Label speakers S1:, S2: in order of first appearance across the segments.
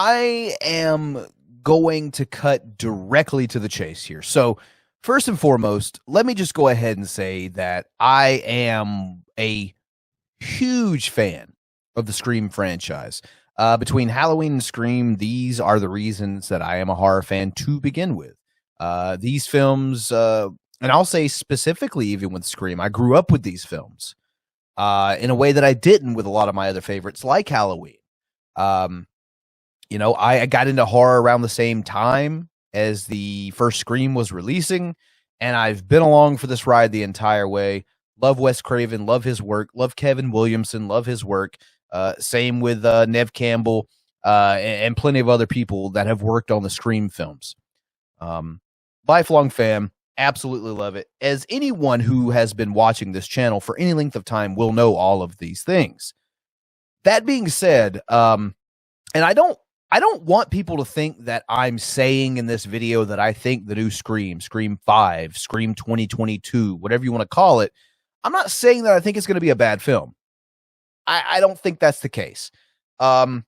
S1: I am going to cut directly to the chase here. So, first and foremost, let me just go ahead and say that I am a huge fan of the Scream franchise. Between Halloween and Scream, these are the reasons that I am a horror fan to begin with. These films, and I'll say specifically, even with Scream, I grew up with these films in a way that I didn't with a lot of my other favorites, like Halloween. I got into horror around the same time as the first Scream was releasing, and I've been along for this ride the entire way. Love Wes Craven, love his work, love Kevin Williamson, love his work. Same with Neve Campbell and plenty of other people that have worked on the Scream films. Lifelong fan, absolutely love it. As anyone who has been watching this channel for any length of time will know all of these things. That being said, and I don't want people to think that I'm saying in this video that I think the new Scream, Scream 5, Scream 2022, whatever you want to call it, I'm not saying that I think it's going to be a bad film. I don't think that's the case. What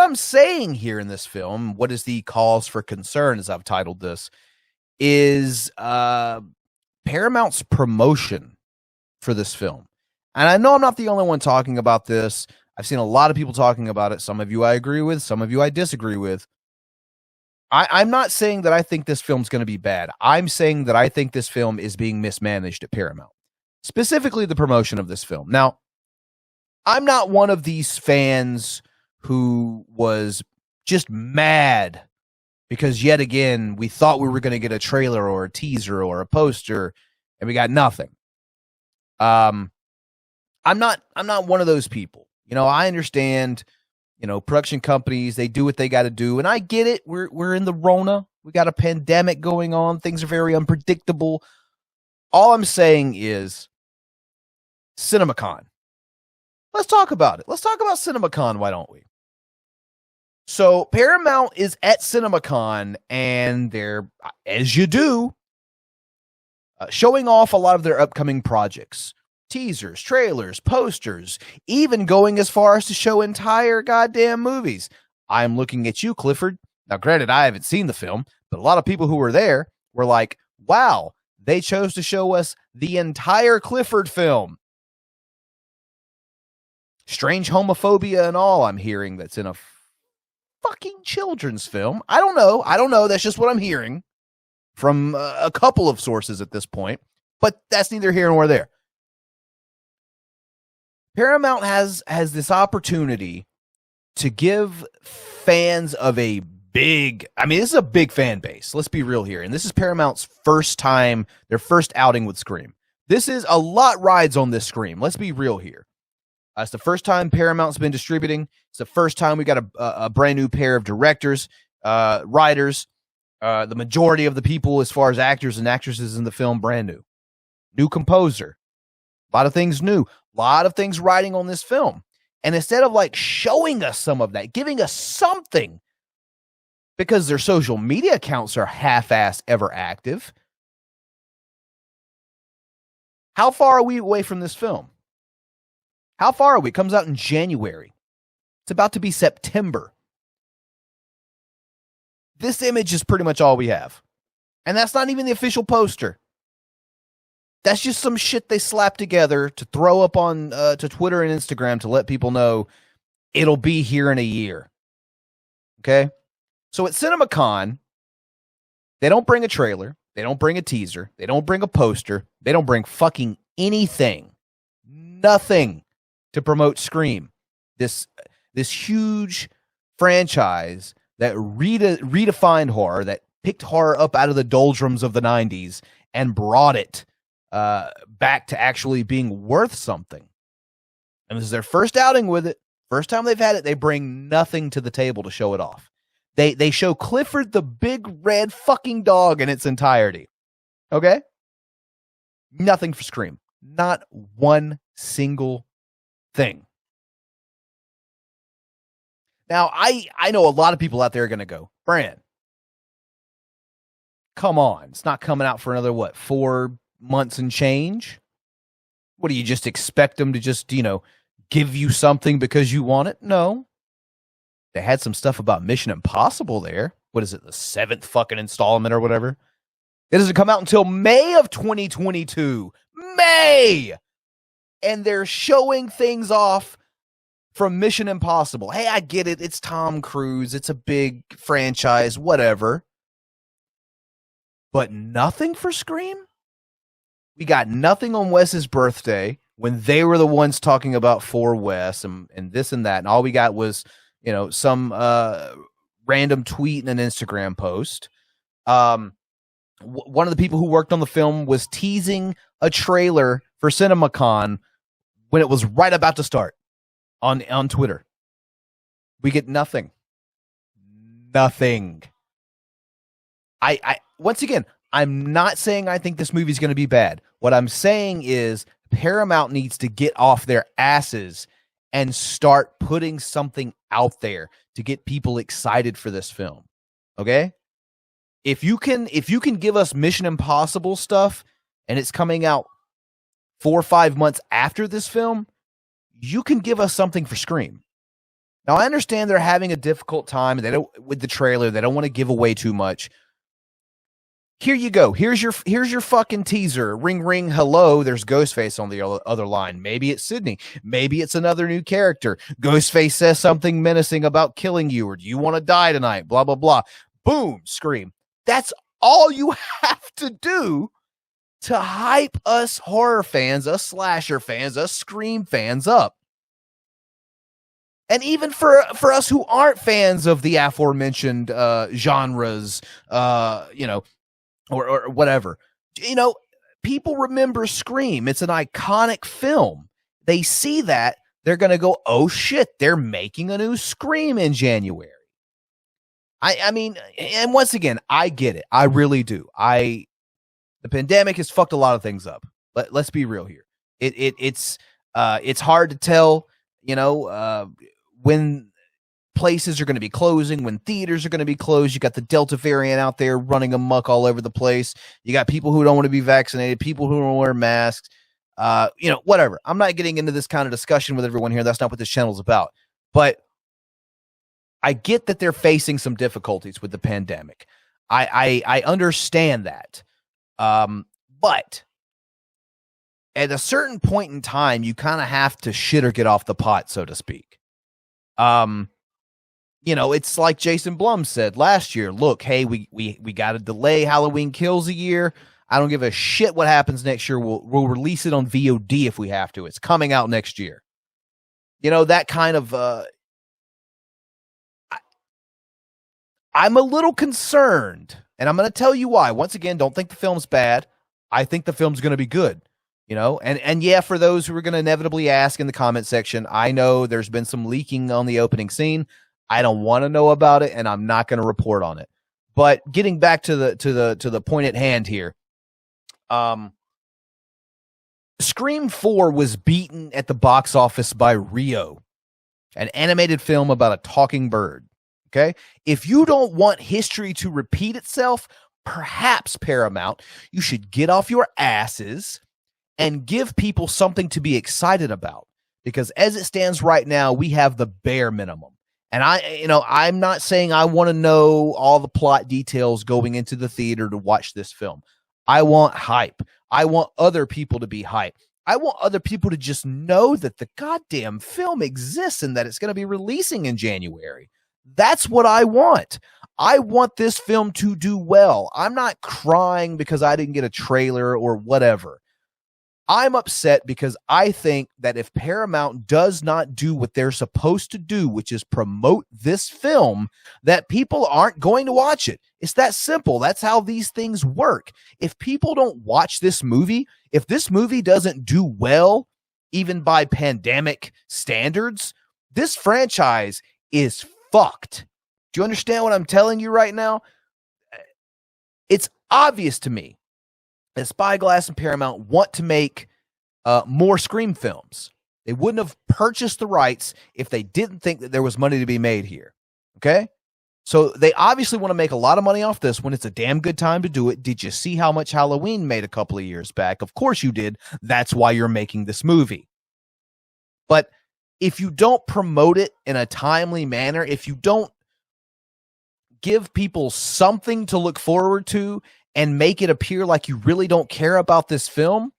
S1: I'm saying here in this film, what is the cause for concern, as I've titled this, is Paramount's promotion for this film. And I know I'm not the only one talking about this. I've seen a lot of people talking about it. Some of you I agree with, some of you I disagree with. I'm not saying that I think this film's going to be bad. I'm saying that I think this film is being mismanaged at Paramount, specifically the promotion of this film. Now, I'm not one of these fans who was just mad because yet again, we thought we were going to get a trailer or a teaser or a poster and we got nothing. I'm not one of those people. I understand, production companies, they do what they got to do. And I get it. We're in the Rona. We got a pandemic going on. Things are very unpredictable. All I'm saying is CinemaCon. Let's talk about it. Let's talk about CinemaCon. Why don't we? So Paramount is at CinemaCon and they're, as you do, showing off a lot of their upcoming projects. Teasers, trailers, posters, even going as far as to show entire goddamn movies. I'm looking at you, Clifford. Now, granted, I haven't seen the film, but a lot of people who were there were like, wow, they chose to show us the entire Clifford film. Strange homophobia and all I'm hearing that's in a fucking children's film. I don't know. That's just what I'm hearing from a couple of sources at this point, but that's neither here nor there. Paramount has this opportunity to give fans of a big, this is a big fan base. Let's be real here. And this is Paramount's first time, their first outing with Scream. This is a lot rides on this Scream. Let's be real here. It's the first time Paramount's been distributing. It's the first time we got a brand new pair of directors, writers. The majority of the people, as far as actors and actresses in the film, brand new. New composer. A lot of things new. A lot of things riding on this film. And instead of like showing us some of that, giving us something, because their social media accounts are half-assed ever active. How far are we away from this film? How far are we? It comes out in January. It's about to be September. This image is pretty much all we have. And that's not even the official poster. That's just some shit they slapped together to throw up on to Twitter and Instagram to let people know it'll be here in a year. Okay? So at CinemaCon, they don't bring a trailer. They don't bring a teaser. They don't bring a poster. They don't bring fucking anything. Nothing to promote Scream. This huge franchise that redefined horror, that picked horror up out of the doldrums of the 90s and brought it back to actually being worth something. And this is their first outing with it. First time they've had it, they bring nothing to the table to show it off. They show Clifford the big red fucking dog in its entirety. Okay? Nothing for Scream. Not one single thing. Now, I know a lot of people out there are going to go, Bran, come on. It's not coming out for another, 4 months and change? What do you just expect them to just, give you something because you want it? No. They had some stuff about Mission Impossible there. What is it, the 7th fucking installment or whatever? It doesn't come out until May of 2022. May! And they're showing things off from Mission Impossible. Hey, I get it. It's Tom Cruise. It's a big franchise, whatever. But nothing for Scream? We got nothing on Wes's birthday when they were the ones talking about For Wes and this and that. And all we got was, some random tweet and an Instagram post. One of the people who worked on the film was teasing a trailer for CinemaCon when it was right about to start on Twitter. We get nothing. Nothing. I once again, I'm not saying I think this movie is going to be bad. What I'm saying is Paramount needs to get off their asses and start putting something out there to get people excited for this film. Okay? If you can give us Mission Impossible stuff and it's coming out 4 or 5 months after this film, you can give us something for Scream. Now, I understand they're having a difficult time with the trailer. They don't want to give away too much. Here you go. Here's your fucking teaser. Ring, ring, hello. There's Ghostface on the other line. Maybe it's Sydney. Maybe it's another new character. Ghostface says something menacing about killing you, or do you want to die tonight? Blah, blah, blah. Boom, Scream. That's all you have to do to hype us horror fans, us slasher fans, us Scream fans up. And even for us who aren't fans of the aforementioned genres, or whatever, people remember Scream. It's an iconic film. They see that, they're going to go, oh shit, they're making a new Scream in January. I mean, and once again, I get it. I really do. The pandemic has fucked a lot of things up. Let's be real here. It's hard to tell, when places are going to be closing, when theaters are going to be closed. You got the Delta variant out there running amok all over the place. You got people who don't want to be vaccinated, people who don't wear masks, whatever. I'm not getting into this kind of discussion with everyone here. That's not what this channel is about. But I get that they're facing some difficulties with the pandemic. I understand that. But at a certain point in time, you kind of have to shit or get off the pot, so to speak. It's like Jason Blum said last year. Look, hey, we got to delay Halloween Kills a year. I don't give a shit what happens next year. We'll release it on VOD if we have to. It's coming out next year. That kind of. I'm a little concerned, and I'm going to tell you why. Once again, don't think the film's bad. I think the film's going to be good. And yeah, for those who are going to inevitably ask in the comment section, I know there's been some leaking on the opening scene. I don't want to know about it, and I'm not going to report on it. But getting back to the point at hand here, Scream 4 was beaten at the box office by Rio, an animated film about a talking bird. Okay, if you don't want history to repeat itself, perhaps Paramount, you should get off your asses and give people something to be excited about. Because as it stands right now, we have the bare minimum. And I'm not saying I want to know all the plot details going into the theater to watch this film. I want hype. I want other people to be hyped. I want other people to just know that the goddamn film exists and that it's going to be releasing in January. That's what I want. I want this film to do well. I'm not crying because I didn't get a trailer or whatever. I'm upset because I think that if Paramount does not do what they're supposed to do, which is promote this film, that people aren't going to watch it. It's that simple. That's how these things work. If people don't watch this movie, if this movie doesn't do well, even by pandemic standards, this franchise is fucked. Do you understand what I'm telling you right now? It's obvious to me that Spyglass and Paramount want to make more Scream films. They wouldn't have purchased the rights if they didn't think that there was money to be made here. Okay? So they obviously want to make a lot of money off this when it's a damn good time to do it. Did you see how much Halloween made a couple of years back? Of course you did. That's why you're making this movie. But if you don't promote it in a timely manner, if you don't give people something to look forward to and make it appear like you really don't care about this film,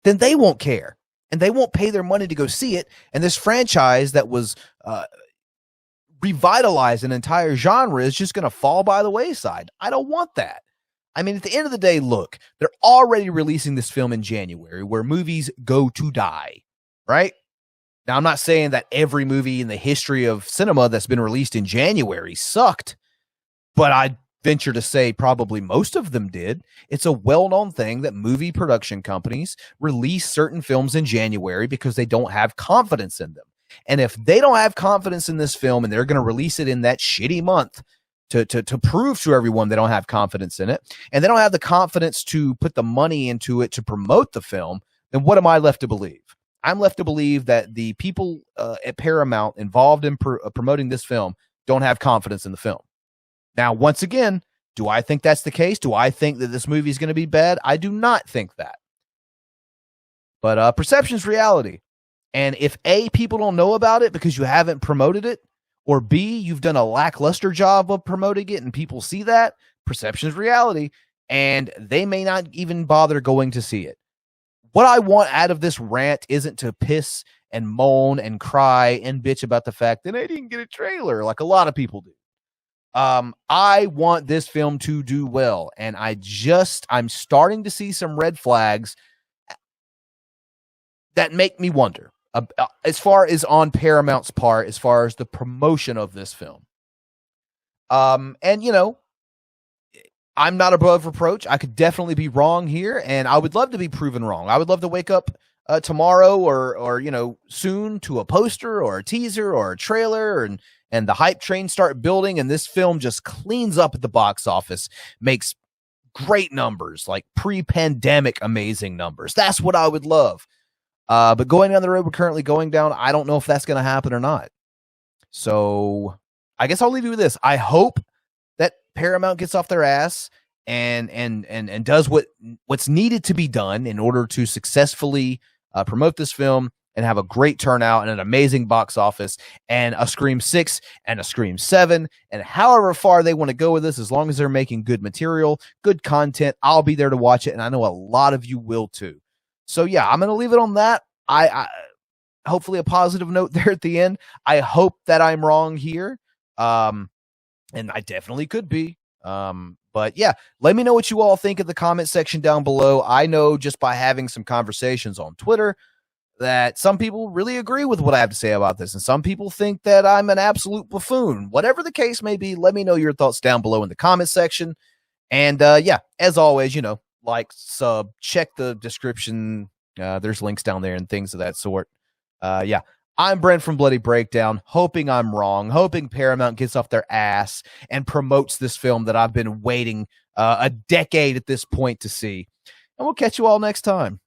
S1: then they won't care and they won't pay their money to go see it. And this franchise that was revitalized an entire genre is just going to fall by the wayside. I don't want that. I mean, at the end of the day, look, they're already releasing this film in January where movies go to die, right? Now, I'm not saying that every movie in the history of cinema that's been released in January sucked, but I venture to say probably most of them did. It's a well-known thing that movie production companies release certain films in January because they don't have confidence in them. And if they don't have confidence in this film and they're going to release it in that shitty month to prove to everyone they don't have confidence in it, and they don't have the confidence to put the money into it to promote the film, then what am I left to believe? I'm left to believe that the people at Paramount involved in promoting this film don't have confidence in the film. Now, once again, do I think that's the case? Do I think that this movie is going to be bad? I do not think that. But perception's reality. And if A, people don't know about it because you haven't promoted it, or B, you've done a lackluster job of promoting it and people see that, perception's reality, and they may not even bother going to see it. What I want out of this rant isn't to piss and moan and cry and bitch about the fact that I didn't get a trailer like a lot of people do. I want this film to do well, and I'm starting to see some red flags that make me wonder. As far as on Paramount's part, as far as the promotion of this film. And, you know, I'm not above reproach. I could definitely be wrong here, and I would love to be proven wrong. I would love to wake up tomorrow or, you know, soon to a poster or a teaser or a trailer and the hype train start building and this film just cleans up at the box office, makes great numbers, like pre-pandemic amazing numbers. That's what I would love. But going down the road we're currently going down, I don't know if that's going to happen or not. So I guess I'll leave you with this. I hope that Paramount gets off their ass and does what's needed to be done in order to successfully promote this film and have a great turnout and an amazing box office and a Scream 6 and a Scream 7 and however far they want to go with this, as long as they're making good material, good content, I'll be there to watch it. And I know a lot of you will too. So yeah, I'm going to leave it on that. I hopefully a positive note there at the end. I hope that I'm wrong here. And I definitely could be. But yeah, let me know what you all think in the comment section down below. I know just by having some conversations on Twitter that some people really agree with what I have to say about this. And some people think that I'm an absolute buffoon. Whatever the case may be, let me know your thoughts down below in the comment section. And yeah, as always, you know, like, sub, check the description. There's links down there and things of that sort. Yeah, I'm Brent from Bloody Breakdown, hoping I'm wrong, hoping Paramount gets off their ass and promotes this film that I've been waiting a decade at this point to see. And we'll catch you all next time.